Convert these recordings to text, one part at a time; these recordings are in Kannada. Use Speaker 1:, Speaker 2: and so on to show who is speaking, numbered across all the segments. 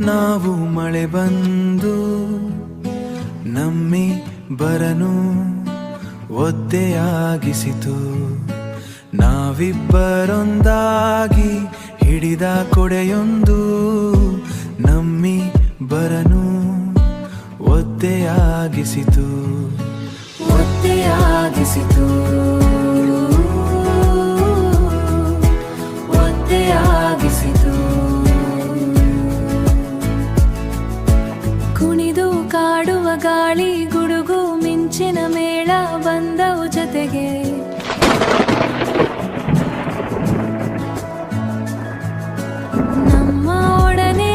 Speaker 1: ನಾವು ಮಳೆ ಬಂದು ನಮ್ಮಿ ಬರನು ಒದ್ದೆಯಾಗಿಸಿತು. ನಾವಿಬ್ಬರೊಂದಾಗಿ ಹಿಡಿದ ಕೊಡೆಯೊಂದು ನಮ್ಮಿ ಬರನು ಒದ್ದೆಯಾಗಿಸಿತು.
Speaker 2: ಒದ್ದೆಯಾಗಿಸಿತು ಒದ್ದೆಯಾಗಿಸಿತು. ಕುಣಿದು ಕಾಡುವ ಗಾಳಿ ಗುಡುಗು ಮಿಂಚಿನ ಮೇಳ ಬಂದವು ಜೊತೆಗೆ. ನಮ್ಮ ಒಡನೆ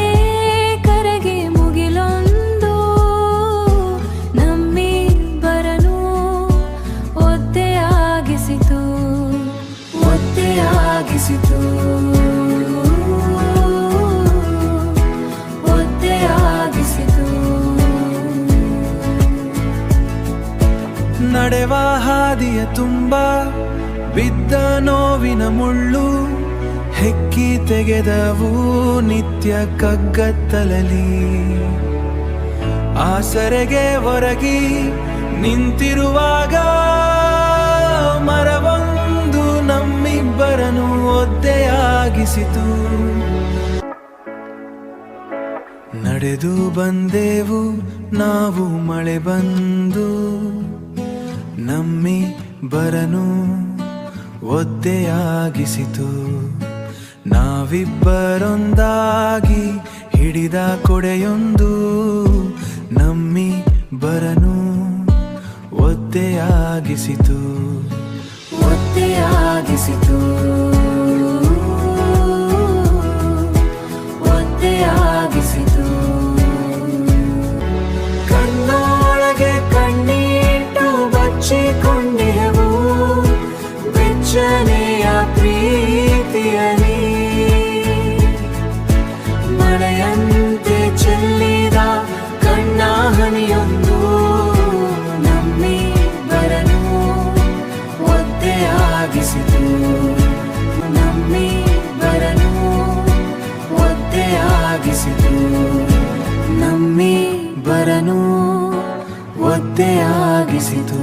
Speaker 2: ಕರಗಿ ಮುಗಿಲೊಂದು ನಮ್ಮಿ ಬರನು ಒದ್ದೆಯಾಗಿಸಿತು. ಒದ್ದೆಯಾಗಿಸಿತು ಒದ್ದೆಯಾಗಿಸಿತು.
Speaker 1: ನಡೆವ ಹಾದಿಯ ತುಂಬ ಬಿದ್ದ ನೋವಿನ ಮುಳ್ಳು ಹೆಕ್ಕಿ ತೆಗೆದವು ನಿತ್ಯ ಕಗ್ಗತ್ತಲಲಿ. ಆಸರೆಗೆ ಹೊರಗಿ ನಿಂತಿರುವಾಗ ಮರವೊಂದು ನಮ್ಮಿಬ್ಬರನ್ನು ಒದ್ದೆಯಾಗಿಸಿತು. ನಡೆದು ಬಂದೆವು ನಾವು ಮಳೆ ಬಂದು ನಮ್ಮಿ ಬರನು ಒದ್ದೆಯಾಗಿಸಿತು. ನಾವಿಬ್ಬರೊಂದಾಗಿ ಹಿಡಿದ ಕೊಡೆಯೊಂದು ನಮ್ಮಿ ಬರನು ಒದ್ದೆಯಾಗಿಸಿತು.
Speaker 2: ಒದ್ದೆಯಾಗಿಸಿತು ಒದ್ದೆಯಾಗಿಸಿತು.
Speaker 1: ಕಣ್ಣೊಳಗೆ ಕಣ್ಣಿಟ್ಟು ಬಚ್ಚಿಕೊಂಡೆವು ಬೆಚ್ಚನೆಯ ಪ್ರೀತಿಯಲಿ. ಮಳೆಯಂತೆ ಚೆಲ್ಲಿದ ಕಣ್ಣ ಹನಿಯೊಂದು ನಮ್ಮಿ ಬರನು ಒದ್ದೆಯಾಗಿಸಿತು. ನಮ್ಮಿ ಬರನು ಒದ್ದೆಯಾಗಿಸಿತು. ನಮ್ಮಿ ಬರನು ಒದ್ದೆಯಾಗಿಸಿತು.